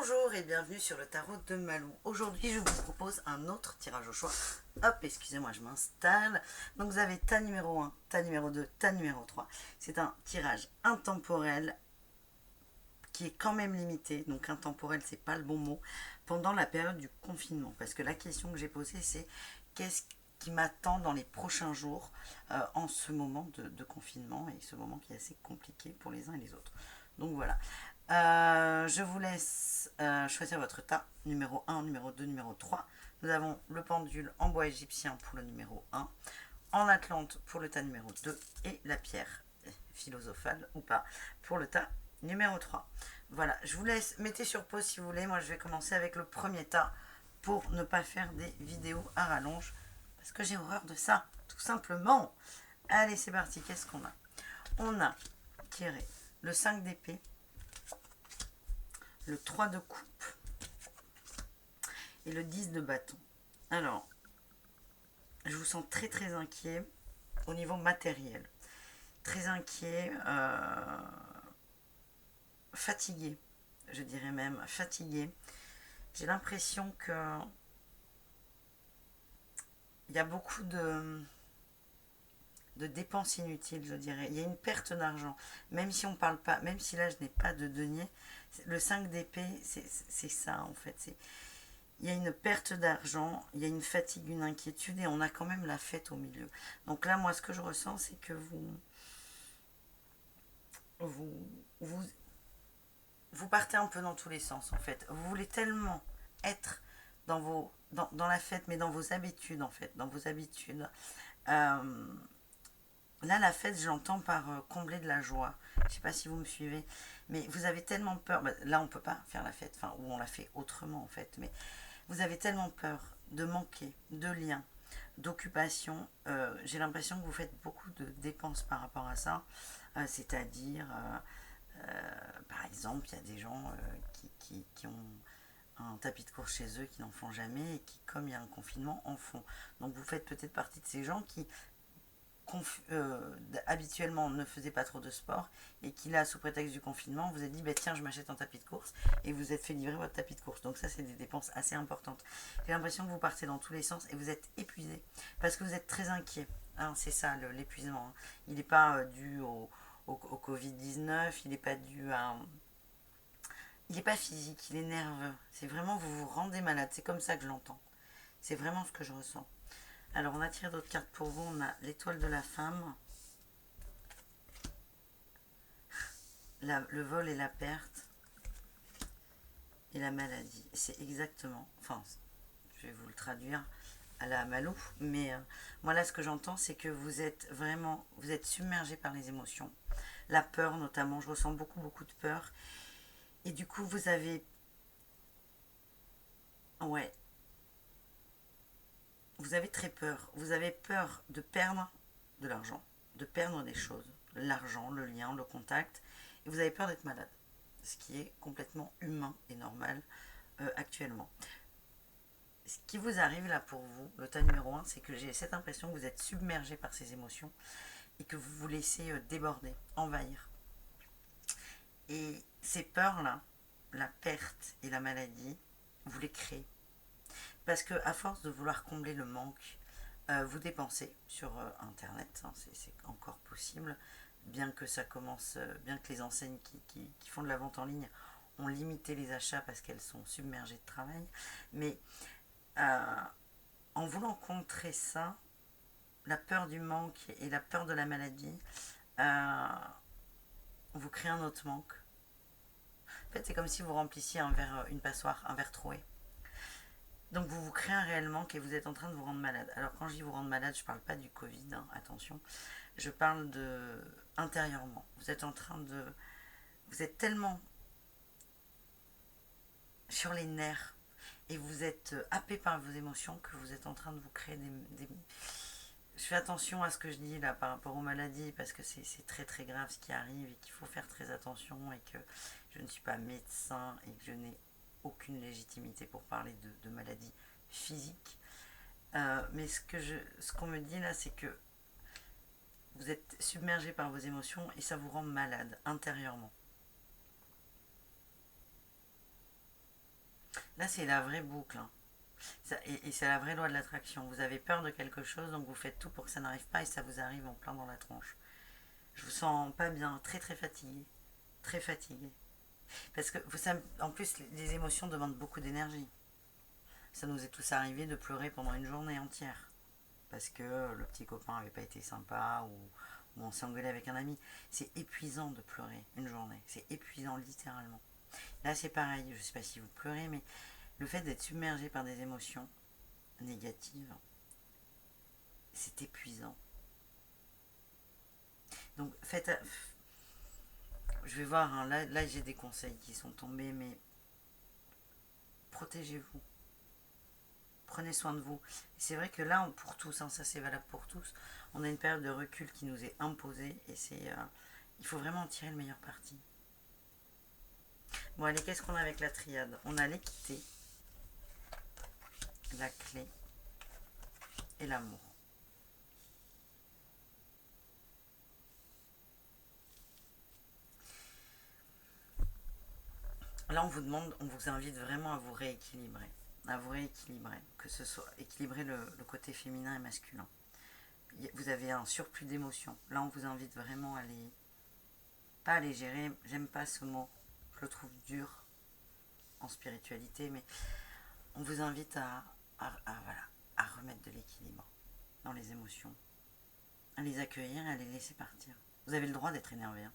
Bonjour et bienvenue sur le tarot de Malou. Aujourd'hui, je vous propose un autre tirage au choix. Hop, excusez-moi, je m'installe. Donc, vous avez tas numéro 1, tas numéro 2, tas numéro 3. C'est un tirage intemporel qui est quand même limité. Donc, intemporel, c'est pas le bon mot. Pendant la période du confinement. Parce que la question que j'ai posée, c'est qu'est-ce qui m'attend dans les prochains jours en ce moment de confinement et ce moment qui est assez compliqué pour les uns et les autres. Donc voilà. Je vous laisse choisir votre tas, numéro 1, numéro 2, numéro 3. Nous avons le pendule en bois égyptien pour le numéro 1, en Atlante pour le tas numéro 2 et la pierre philosophale ou pas pour le tas numéro 3. Voilà, je vous laisse, mettez sur pause si vous voulez. Moi, je vais commencer avec le premier tas pour ne pas faire des vidéos à rallonge parce que j'ai horreur de ça, tout simplement. Allez, c'est parti, qu'est-ce qu'on a? On a tiré le 5 d'épée, le 3 de coupe et le 10 de bâton. Alors, je vous sens très très inquiet au niveau matériel. Très inquiet, fatigué, je dirais même fatigué. J'ai l'impression que il y a beaucoup de dépenses inutiles, je dirais. Il y a une perte d'argent, même si on parle pas, même si là je n'ai pas de denier. Le 5 d'épée, c'est ça en fait. Il y a une perte d'argent, il y a une fatigue, une inquiétude et on a quand même la fête au milieu. Donc là, moi, ce que je ressens, c'est que vous, vous partez un peu dans tous les sens en fait. Vous voulez tellement être dans la fête, mais dans vos habitudes en fait, dans vos habitudes. Là, la fête, j'entends par combler de la joie. Je ne sais pas si vous me suivez, mais vous avez tellement peur. Là, on ne peut pas faire la fête, enfin, ou on la fait autrement en fait. Mais vous avez tellement peur de manquer de liens, d'occupation. J'ai l'impression que vous faites beaucoup de dépenses par rapport à ça. C'est-à-dire, par exemple, il y a des gens qui ont un tapis de course chez eux qui n'en font jamais et qui, comme il y a un confinement, en font. Donc vous faites peut-être partie de ces gens qui habituellement ne faisait pas trop de sport et qui là sous prétexte du confinement vous a dit bah, tiens je m'achète un tapis de course et vous êtes fait livrer votre tapis de course. Donc ça c'est des dépenses assez importantes. J'ai l'impression que vous partez dans tous les sens et vous êtes épuisé parce que vous êtes très inquiet, hein, c'est ça l'épuisement, hein. Il n'est pas dû au Covid-19, il n'est pas dû à... Il n'est pas physique, il est nerveux. C'est vraiment vous vous rendez malade, c'est comme ça que je l'entends. C'est vraiment ce que je ressens. Alors, on a tiré d'autres cartes pour vous. On a l'étoile de la femme, le vol et la perte, et la maladie. C'est exactement, enfin, je vais vous le traduire à la Malou, mais moi là, ce que j'entends, c'est que vous êtes vraiment, vous êtes submergé par les émotions. La peur, notamment, je ressens beaucoup, beaucoup de peur. Et du coup, vous avez, ouais, vous avez très peur. Vous avez peur de perdre de l'argent, de perdre des choses, l'argent, le lien, le contact, et vous avez peur d'être malade, ce qui est complètement humain et normal actuellement. Ce qui vous arrive là pour vous, le tas numéro 1, c'est que j'ai cette impression que vous êtes submergé par ces émotions et que vous vous laissez déborder, envahir. Et ces peurs-là, la perte et la maladie, vous les créez. Parce que à force de vouloir combler le manque, vous dépensez sur internet, hein, c'est encore possible, bien que ça commence, bien que les enseignes qui font de la vente en ligne ont limité les achats parce qu'elles sont submergées de travail, mais en voulant contrer ça, la peur du manque et la peur de la maladie, vous créez un autre manque. En fait, c'est comme si vous remplissiez un verre, une passoire, un verre troué. Donc vous vous créez un réel manque et vous êtes en train de vous rendre malade. Alors quand je dis vous rendre malade, je ne parle pas du Covid, hein, attention. Je parle de intérieurement. Vous êtes en train de... Vous êtes tellement sur les nerfs et vous êtes happé par vos émotions que vous êtes en train de vous créer des... Je fais attention à ce que je dis là par rapport aux maladies parce que c'est très très grave ce qui arrive et qu'il faut faire très attention et que je ne suis pas médecin et que je n'ai aucune légitimité pour parler de maladies physiques. Mais ce qu'on me dit là, c'est que vous êtes submergé par vos émotions et ça vous rend malade intérieurement. Là, c'est la vraie boucle, hein. Et c'est la vraie loi de l'attraction. Vous avez peur de quelque chose, donc vous faites tout pour que ça n'arrive pas et ça vous arrive en plein dans la tronche. Je vous sens pas bien, très très fatigué. Très fatigué. Parce que, en plus, les émotions demandent beaucoup d'énergie. Ça nous est tous arrivé de pleurer pendant une journée entière. Parce que le petit copain n'avait pas été sympa ou on s'est engueulé avec un ami. C'est épuisant de pleurer une journée. C'est épuisant littéralement. Là, c'est pareil. Je ne sais pas si vous pleurez, mais le fait d'être submergé par des émotions négatives, c'est épuisant. Donc, je vais voir, hein, là j'ai des conseils qui sont tombés, mais protégez-vous. Prenez soin de vous. C'est vrai que là, pour tous, hein, ça c'est valable pour tous, on a une période de recul qui nous est imposée et il faut vraiment en tirer le meilleur parti. Bon, allez, qu'est-ce qu'on a avec la triade? On a l'équité, la clé et l'amour. Là, on vous invite vraiment à vous rééquilibrer. À vous rééquilibrer, que ce soit équilibrer le côté féminin et masculin. Vous avez un surplus d'émotions. Là, on vous invite vraiment à les... Pas à les gérer, j'aime pas ce mot, je le trouve dur en spiritualité, mais on vous invite voilà, à remettre de l'équilibre dans les émotions, à les accueillir et à les laisser partir. Vous avez le droit d'être énervé, hein.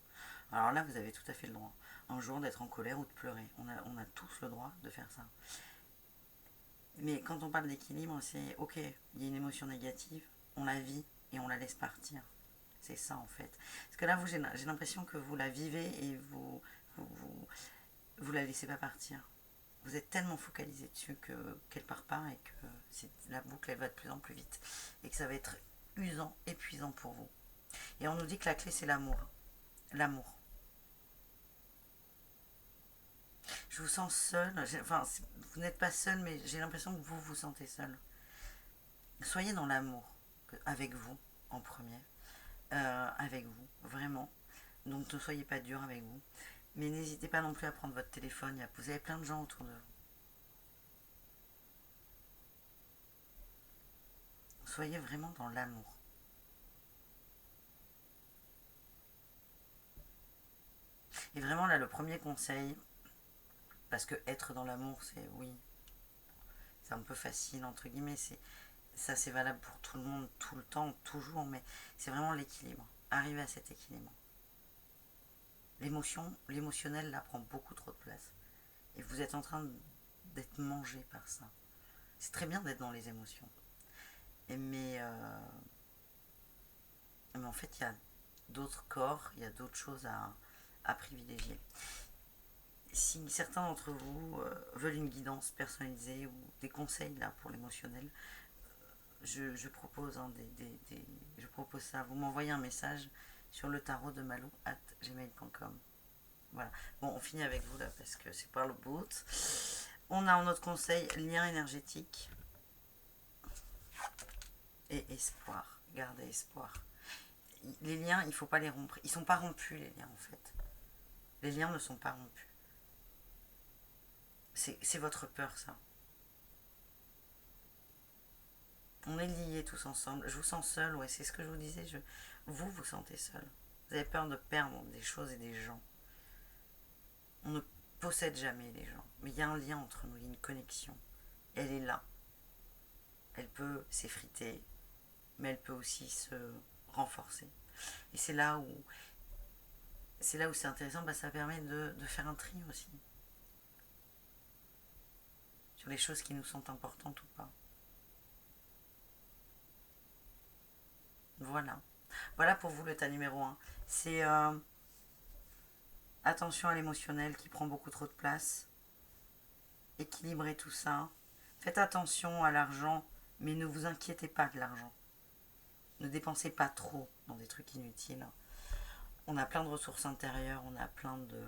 Alors là, vous avez tout à fait le droit. Un jour d'être en colère ou de pleurer. On a tous le droit de faire ça. Mais quand on parle d'équilibre, c'est ok, il y a une émotion négative, on la vit et on la laisse partir. C'est ça en fait. Parce que là, j'ai l'impression que vous la vivez et vous la laissez pas partir. Vous êtes tellement focalisé dessus qu'elle part pas et que la boucle elle va de plus en plus vite. Et que ça va être usant, épuisant pour vous. Et on nous dit que la clé c'est l'amour. L'amour. Je vous sens seul. Enfin, vous n'êtes pas seul, mais j'ai l'impression que vous vous sentez seul. Soyez dans l'amour avec vous en premier. Avec vous, vraiment. Donc ne soyez pas dur avec vous. Mais n'hésitez pas non plus à prendre votre téléphone. Vous avez plein de gens autour de vous. Soyez vraiment dans l'amour. Et vraiment là, le premier conseil, parce que être dans l'amour, c'est oui, c'est un peu facile entre guillemets. Ça, c'est valable pour tout le monde, tout le temps, toujours, mais c'est vraiment l'équilibre. Arriver à cet équilibre. L'émotionnel là prend beaucoup trop de place. Et vous êtes en train d'être mangé par ça. C'est très bien d'être dans les émotions. Mais en fait, il y a d'autres corps, il y a d'autres choses à privilégier. Si certains d'entre vous veulent une guidance personnalisée ou des conseils là pour l'émotionnel, je propose je propose ça. Vous m'envoyez un message sur le tarot de malou@gmail.com. Voilà. Bon, on finit avec vous là parce que c'est par le bout. On a en notre conseil lien énergétique et espoir. Gardez espoir. Les liens, il ne faut pas les rompre. Ils ne sont pas rompus, les liens, en fait. Les liens ne sont pas rompus. C'est votre peur, ça. On est liés tous ensemble. Je vous sens seul, ouais, c'est ce que je vous disais. Vous vous sentez seul. Vous avez peur de perdre des choses et des gens. On ne possède jamais les gens. Mais il y a un lien entre nous, il y a une connexion. Elle est là. Elle peut s'effriter, mais elle peut aussi se renforcer. Et c'est là où c'est intéressant, ça permet de faire un tri aussi. Sur les choses qui nous sont importantes ou pas. Voilà. Voilà pour vous le tas numéro 1. C'est attention à l'émotionnel qui prend beaucoup trop de place. Équilibrez tout ça. Faites attention à l'argent, mais ne vous inquiétez pas de l'argent. Ne dépensez pas trop dans des trucs inutiles. On a plein de ressources intérieures, on a plein de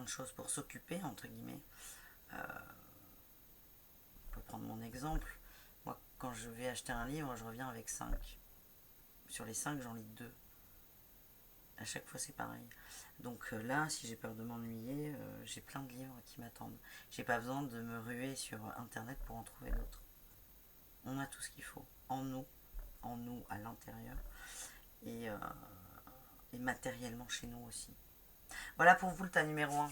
choses pour s'occuper, entre guillemets. Je peux prendre mon exemple. Moi, quand je vais acheter un livre, je reviens avec 5. Sur les 5, j'en lis 2. À chaque fois, c'est pareil. Donc là, si j'ai peur de m'ennuyer, j'ai plein de livres qui m'attendent. J'ai pas besoin de me ruer sur internet pour en trouver d'autres. On a tout ce qu'il faut en nous à l'intérieur et, euh, et matériellement chez nous aussi. Voilà pour vous le tas numéro 1.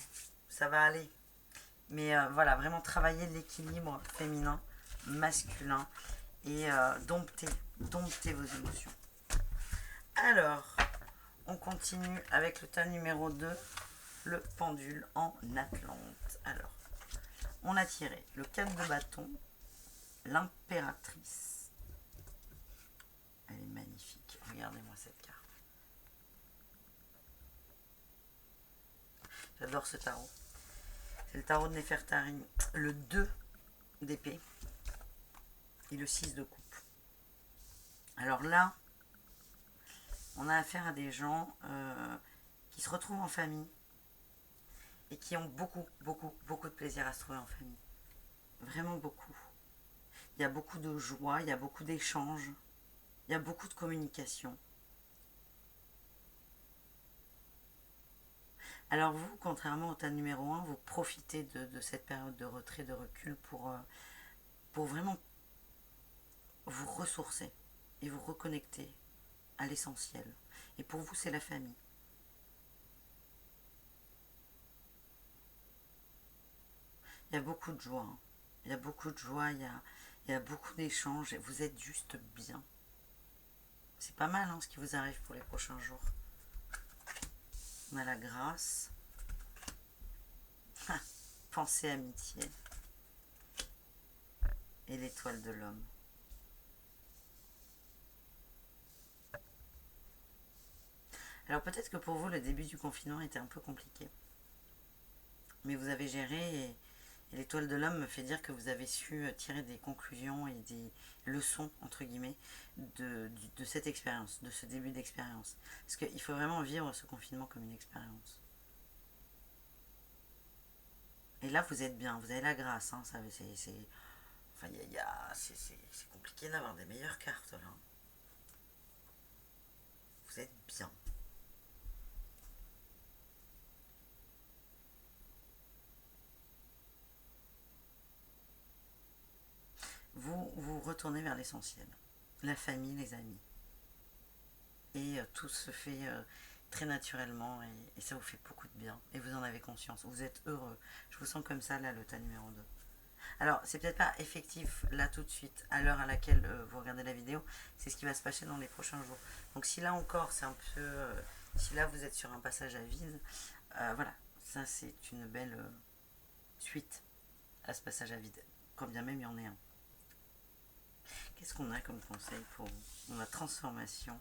Ça va aller. Mais voilà, vraiment travailler l'équilibre féminin, masculin et dompter vos émotions. Alors, on continue avec le tas numéro 2, le pendule en Atlante. Alors, on a tiré le 4 de bâton, l'impératrice. Elle est magnifique. Regardez-moi cette carte. J'adore ce tarot. C'est le tarot de Néfertari. Le 2 d'épée et le 6 de coupe. Alors là, on a affaire à des gens qui se retrouvent en famille et qui ont beaucoup de plaisir à se trouver en famille. Vraiment beaucoup. Il y a beaucoup de joie, il y a beaucoup d'échanges, il y a beaucoup de communication. Alors vous, contrairement au tas numéro 1, vous profitez de cette période de retrait, de recul pour vraiment vous ressourcer et vous reconnecter à l'essentiel. Et pour vous, c'est la famille. Il y a beaucoup de joie. Hein. Il y a beaucoup de joie, il y a beaucoup d'échanges et vous êtes juste bien. C'est pas mal hein, ce qui vous arrive pour les prochains jours. On a la grâce. Pensée amitié. Et l'étoile de l'homme. Alors peut-être que pour vous, le début du confinement était un peu compliqué. Mais vous avez géré et l'étoile de l'homme me fait dire que vous avez su tirer des conclusions et des leçons, entre guillemets, de cette expérience, de ce début d'expérience. Parce qu'il faut vraiment vivre ce confinement comme une expérience. Et là, vous êtes bien, vous avez la grâce. Hein, ça, enfin, c'est compliqué d'avoir des meilleures cartes, là. Vous êtes bien. Vous retournez vers l'essentiel. La famille, les amis. Et tout se fait très naturellement et ça vous fait beaucoup de bien. Et vous en avez conscience. Vous êtes heureux. Je vous sens comme ça, là, le tas numéro 2. Alors, c'est peut-être pas effectif là tout de suite, à l'heure à laquelle vous regardez la vidéo. C'est ce qui va se passer dans les prochains jours. Donc, si là encore, c'est un peu... si là, vous êtes sur un passage à vide, voilà. Ça, c'est une belle suite à ce passage à vide. Quand bien même il y en ait un. Qu'est-ce qu'on a comme conseil pour vous? On a transformation,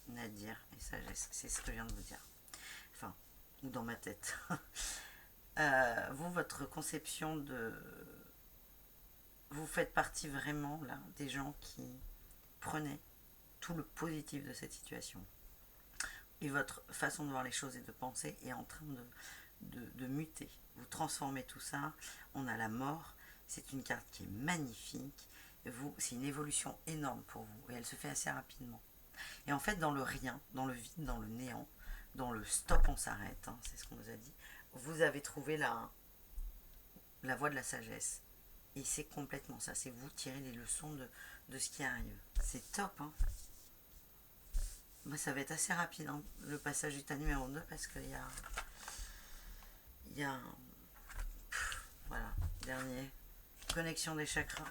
nadir et sagesse. C'est ce que je viens de vous dire. Enfin, ou dans ma tête. Vous, votre conception de... Vous faites partie vraiment là des gens qui prenaient tout le positif de cette situation. Et votre façon de voir les choses et de penser est en train de muter. Vous transformez tout ça. On a la mort. C'est une carte qui est magnifique. C'est une évolution énorme pour vous. Et elle se fait assez rapidement. Et en fait, dans le rien, dans le vide, dans le néant, dans le stop, on s'arrête, hein, c'est ce qu'on nous a dit, vous avez trouvé la voie de la sagesse. Et c'est complètement ça. C'est vous tirer les leçons de ce qui arrive. C'est top, hein. Bah, ça va être assez rapide, hein, le passage du tas numéro 2, parce qu'il y a voilà, dernier, connexion des chakras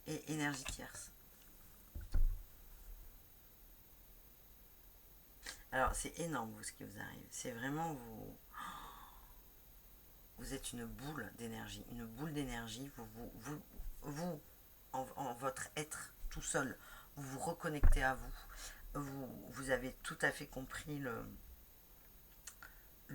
et énergie tierce. Alors, c'est énorme, vous, ce qui vous arrive. C'est vraiment, vous êtes une boule d'énergie. Une boule d'énergie, vous en votre être tout seul, vous vous reconnectez à vous. Vous avez tout à fait compris le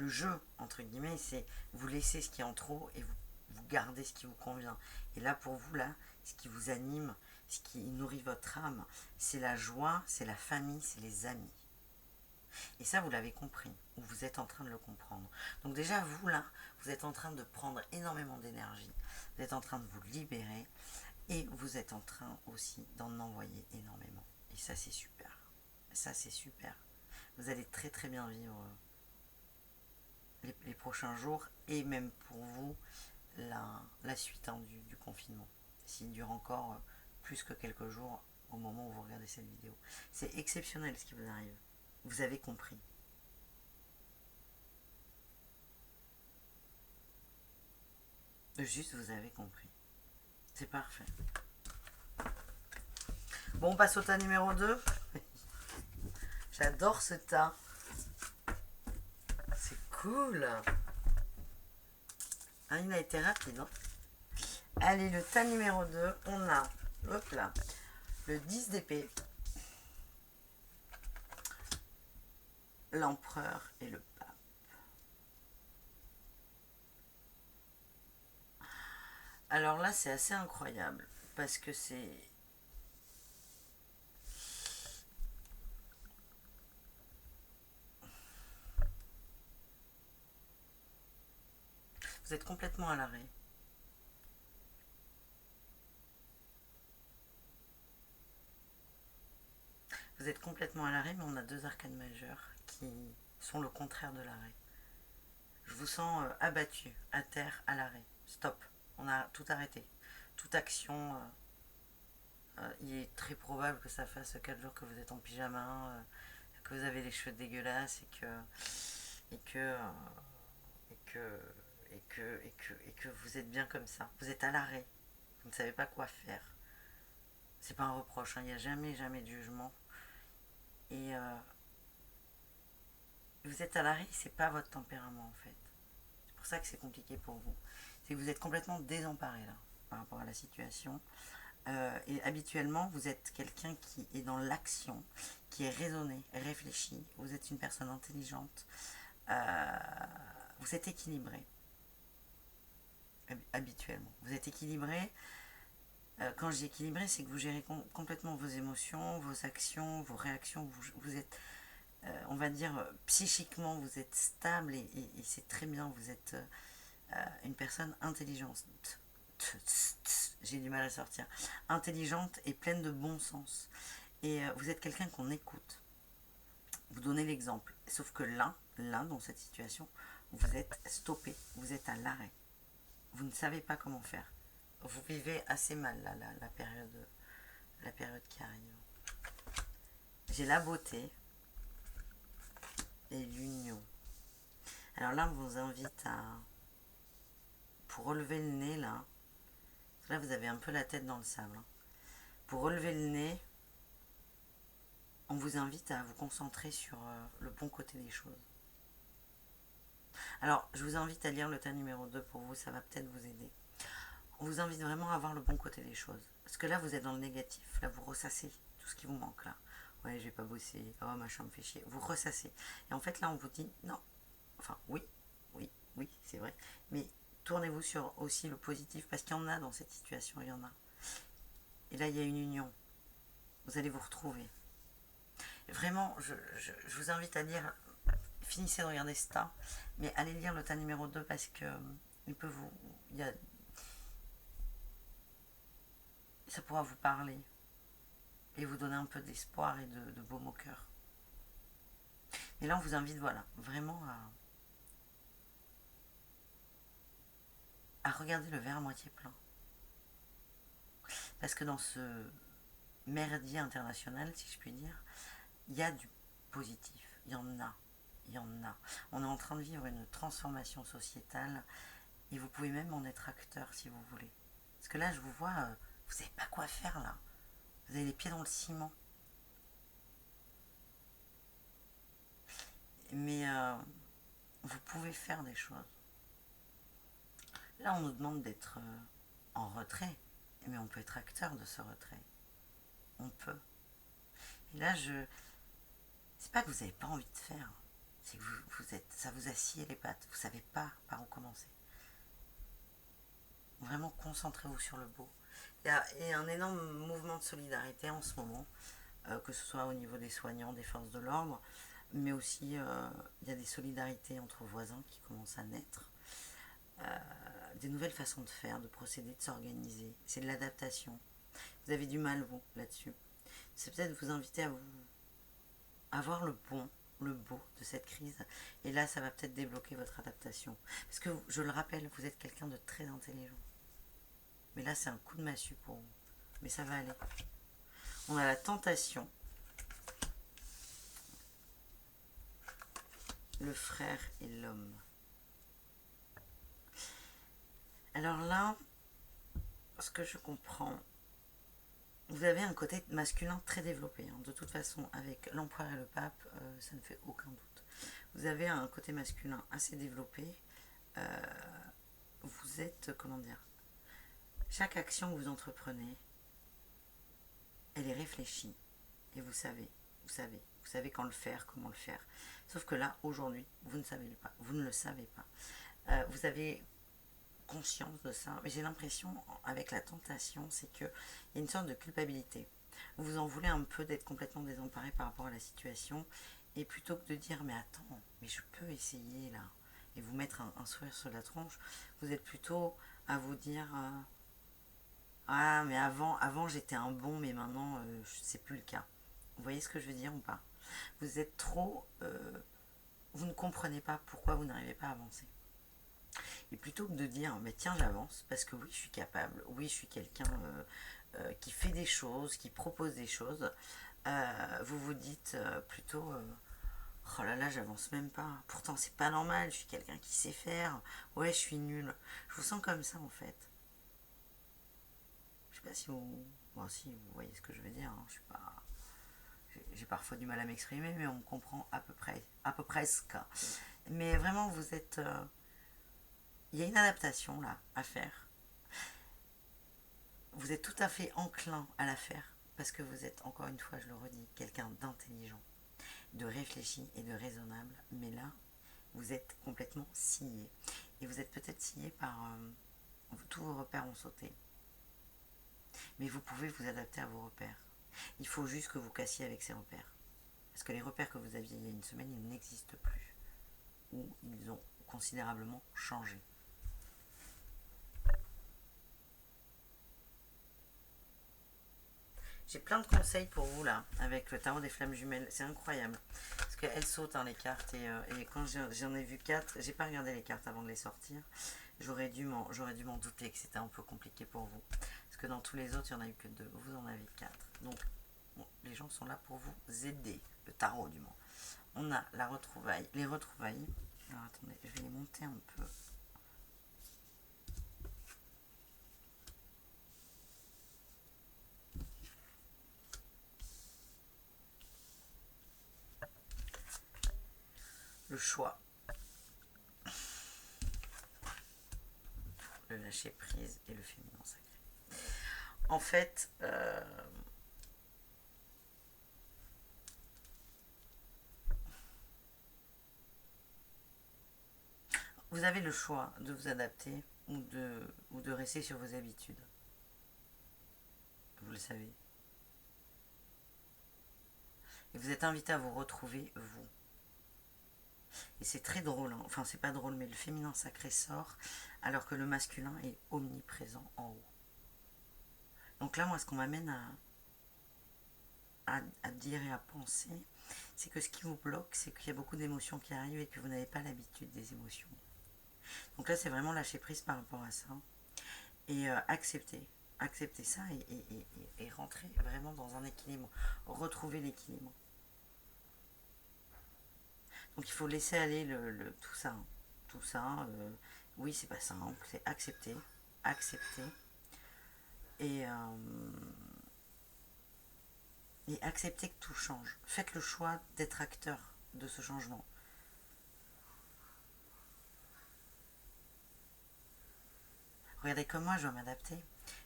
jeu, entre guillemets, c'est vous laissez ce qui est en trop et vous gardez ce qui vous convient. Et là, pour vous, là, ce qui vous anime, ce qui nourrit votre âme, c'est la joie, c'est la famille, c'est les amis. Et ça, vous l'avez compris, ou vous êtes en train de le comprendre. Donc déjà, vous, là, vous êtes en train de prendre énormément d'énergie. Vous êtes en train de vous libérer. Et vous êtes en train aussi d'en envoyer énormément. Et ça, c'est super. Ça, c'est super. Vous allez très très bien vivre les prochains jours et même pour vous la suite hein, du confinement. S'il dure encore plus que quelques jours au moment où vous regardez cette vidéo. C'est exceptionnel ce qui vous arrive. Vous avez compris. Juste, vous avez compris. C'est parfait. Bon, on passe au tas numéro 2. J'adore ce tas. C'est cool. Hein, il a été rapide. Hein. Allez, le tas numéro 2, on a, hop là, le 10 d'épée, l'empereur et le pape. Alors là, c'est assez incroyable parce que c'est... Vous êtes complètement à l'arrêt. Vous êtes complètement à l'arrêt, mais on a deux arcanes majeures qui sont le contraire de l'arrêt. Je vous sens abattu, à terre, à l'arrêt. Stop. On a tout arrêté. Toute action. Il est très probable que ça fasse 4 jours que vous êtes en pyjama, que vous avez les cheveux dégueulasses et que vous êtes bien comme ça. Vous êtes à l'arrêt. Vous ne savez pas quoi faire. C'est pas un reproche. Hein. Il n'y a jamais de jugement. Et vous êtes à l'arrêt, c'est pas votre tempérament en fait. C'est pour ça que c'est compliqué pour vous. C'est que vous êtes complètement désemparé là par rapport à la situation. Et habituellement, vous êtes quelqu'un qui est dans l'action, qui est raisonné, réfléchi. Vous êtes une personne intelligente. Vous êtes équilibré. Habituellement. Vous êtes équilibré. Quand je dis équilibré, c'est que vous gérez complètement vos émotions, vos actions, vos réactions. Vous êtes, on va dire, psychiquement, vous êtes stable et c'est très bien. Vous êtes une personne intelligente. J'ai du mal à sortir. Intelligente et pleine de bon sens. Et vous êtes quelqu'un qu'on écoute. Vous donnez l'exemple. Sauf que là, dans cette situation, vous êtes stoppé. Vous êtes à l'arrêt. Vous ne savez pas comment faire. Vous vivez assez mal là, la période qui arrive. J'ai la beauté et l'union. Alors là, on vous invite à... Pour relever le nez, là, vous avez un peu la tête dans le sable. Hein. Pour relever le nez, on vous invite à vous concentrer sur le bon côté des choses. Alors, je vous invite à lire le tas numéro 2 pour vous, ça va peut-être vous aider. On vous invite vraiment à voir le bon côté des choses. Parce que là, vous êtes dans le négatif. Là, vous ressassez tout ce qui vous manque, là. Ouais, je vais pas bosser. Oh, machin me fait chier. Vous ressassez. Et en fait, là, on vous dit, non. Enfin, oui, c'est vrai. Mais tournez-vous sur aussi le positif. Parce qu'il y en a dans cette situation, il y en a. Et là, il y a une union. Vous allez vous retrouver. Vraiment, je vous invite à lire... Finissez de regarder ce tas. Mais allez lire le tas numéro 2 parce que... il peut vous... ça pourra vous parler et vous donner un peu d'espoir et de baume au cœur. Et là, on vous invite, voilà, vraiment à regarder le verre à moitié plein. Parce que dans ce merdier international, si je puis dire, il y a du positif. Il y en a. On est en train de vivre une transformation sociétale et vous pouvez même en être acteur si vous voulez. Parce que là, je vous vois, vous savez pas quoi faire là. Vous avez les pieds dans le ciment. Mais vous pouvez faire des choses. Là, on nous demande d'être en retrait. Mais on peut être acteur de ce retrait. On peut. Et là, c'est pas que vous n'avez pas envie de faire. C'est que ça vous assied les pattes. Vous savez pas par où commencer. Vraiment, concentrez-vous sur le beau. Il y a un énorme mouvement de solidarité en ce moment, que ce soit au niveau des soignants, des forces de l'ordre, mais aussi il y a des solidarités entre voisins qui commencent à naître, des nouvelles façons de faire, de procéder, de s'organiser. C'est de l'adaptation. Vous avez du mal, vous, là-dessus. C'est peut-être vous inviter à voir le bon le beau de cette crise. Et là, ça va peut-être débloquer votre adaptation. Parce que, je le rappelle, vous êtes quelqu'un de très intelligent. Mais là, c'est un coup de massue pour vous. Mais ça va aller. On a la tentation. Le frère et l'homme. Alors là, ce que je comprends, vous avez un côté masculin très développé. Hein. De toute façon, avec l'empereur et le pape, ça ne fait aucun doute. Vous avez un côté masculin assez développé. Vous êtes, comment dire, chaque action que vous entreprenez, elle est réfléchie. Et vous savez quand le faire, comment le faire. Sauf que là, aujourd'hui, vous ne savez pas. Vous ne le savez pas. Vous avez conscience de ça, mais j'ai l'impression, avec la tentation, c'est qu'il y a une sorte de culpabilité. Vous en voulez un peu d'être complètement désemparé par rapport à la situation, et plutôt que de dire, mais attends, mais je peux essayer là, et vous mettre un sourire sur la tronche, vous êtes plutôt à vous dire, ah, mais avant j'étais un bon, mais maintenant, c'est plus le cas. Vous voyez ce que je veux dire ou pas? Vous êtes trop... vous ne comprenez pas pourquoi vous n'arrivez pas à avancer. Et plutôt que de dire, mais tiens, j'avance, parce que oui, je suis capable, oui, je suis quelqu'un qui fait des choses, qui propose des choses, vous vous dites plutôt, oh là là, j'avance même pas. Pourtant, c'est pas normal, je suis quelqu'un qui sait faire. Ouais, je suis nul. Je vous sens comme ça, en fait. Je sais pas si vous... Bon, si, vous voyez ce que je veux dire. Hein. Je suis pas... J'ai parfois du mal à m'exprimer, mais on me comprend à peu près ce cas. Mais vraiment, vous êtes... il y a une adaptation, là, à faire. Vous êtes tout à fait enclin à la faire, parce que vous êtes, encore une fois, je le redis, quelqu'un d'intelligent, de réfléchi et de raisonnable. Mais là, vous êtes complètement scié. Et vous êtes peut-être scié par... tous vos repères ont sauté. Mais vous pouvez vous adapter à vos repères. Il faut juste que vous cassiez avec ces repères. Parce que les repères que vous aviez il y a une semaine, ils n'existent plus. Ou ils ont considérablement changé. J'ai plein de conseils pour vous là, avec le tarot des flammes jumelles. C'est incroyable. Parce qu'elles sautent, hein, les cartes. Et quand j'en ai vu 4, j'ai pas regardé les cartes avant de les sortir. J'aurais dû m'en douter que c'était un peu compliqué pour vous. Parce que dans tous les autres, il n'y en a eu que 2. Vous en avez 4. Donc, bon, les gens sont là pour vous aider. Le tarot, du moins. On a la retrouvaille. Les retrouvailles. Alors, attendez, je vais les monter un peu. Le choix. Le lâcher prise et le féminin sacré. En fait, vous avez le choix de vous adapter ou de rester sur vos habitudes. Vous le savez. Et vous êtes invité à vous retrouver, vous. Et c'est très drôle, hein. Enfin c'est pas drôle, mais le féminin sacré sort alors que le masculin est omniprésent en haut. Donc là, moi, ce qu'on m'amène à dire et à penser, c'est que ce qui vous bloque, c'est qu'il y a beaucoup d'émotions qui arrivent et que vous n'avez pas l'habitude des émotions. Donc là, c'est vraiment lâcher prise par rapport à ça. Et accepter ça et rentrer vraiment dans un équilibre. Retrouver l'équilibre. Donc il faut laisser aller tout ça. Hein. Tout ça, oui, c'est pas simple, c'est accepter. Accepter. Et, et accepter que tout change. Faites le choix d'être acteur de ce changement. Regardez comme moi, je dois m'adapter.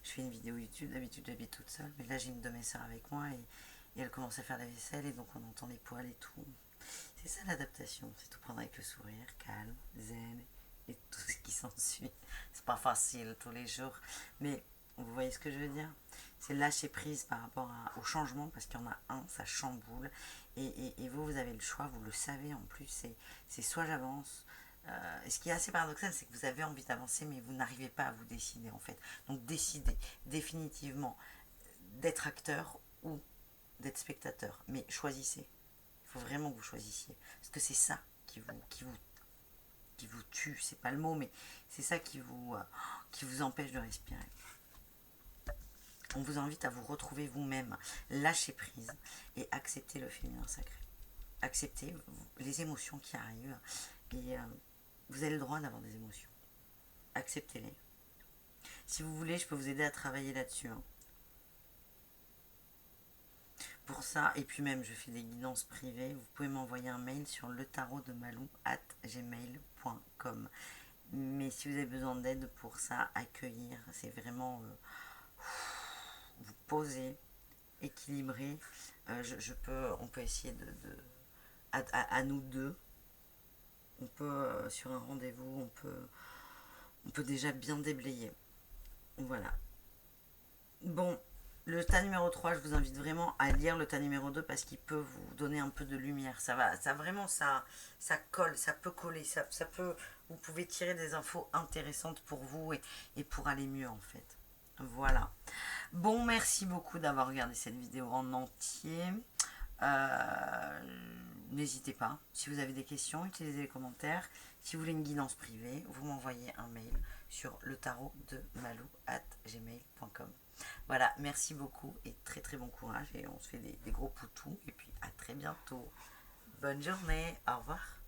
Je fais une vidéo YouTube, d'habitude j'habite toute seule, mais là j'ai une de mes soeurs avec moi et elle commence à faire la vaisselle et donc on entend les poils et tout. C'est ça l'adaptation, c'est tout prendre avec le sourire, calme, zen et tout ce qui s'ensuit. C'est pas facile tous les jours, mais vous voyez ce que je veux dire? C'est lâcher prise par rapport au changement parce qu'il y en a un, ça chamboule et vous avez le choix, vous le savez en plus, c'est soit j'avance. Et ce qui est assez paradoxal, c'est que vous avez envie d'avancer, mais vous n'arrivez pas à vous décider en fait. Donc décidez définitivement d'être acteur ou d'être spectateur, mais choisissez. Il faut vraiment que vous choisissiez. Parce que c'est ça qui vous tue. C'est pas le mot, mais c'est ça qui vous empêche de respirer. On vous invite à vous retrouver vous-même, lâcher prise et accepter le féminin sacré. Acceptez les émotions qui arrivent et vous avez le droit d'avoir des émotions. Acceptez-les. Si vous voulez, je peux vous aider à travailler là-dessus. Pour ça, et puis même, je fais des guidances privées. Vous pouvez m'envoyer un mail sur letarotdemalou@gmail.com. Mais si vous avez besoin d'aide pour ça, accueillir, c'est vraiment vous poser, équilibrer. On peut essayer à nous deux. On peut sur un rendez-vous, on peut déjà bien déblayer. Voilà. Bon, le tas numéro 3, je vous invite vraiment à lire le tas numéro 2 parce qu'il peut vous donner un peu de lumière. Ça colle, ça peut coller, ça peut, vous pouvez tirer des infos intéressantes pour vous et pour aller mieux en fait. Voilà. Bon, merci beaucoup d'avoir regardé cette vidéo en entier. N'hésitez pas, si vous avez des questions, utilisez les commentaires. Si vous voulez une guidance privée, vous m'envoyez un mail sur letarotdemalou@gmail.com. Voilà, merci beaucoup et très très bon courage et on se fait des gros poutous et puis à très bientôt. Bonne journée, au revoir.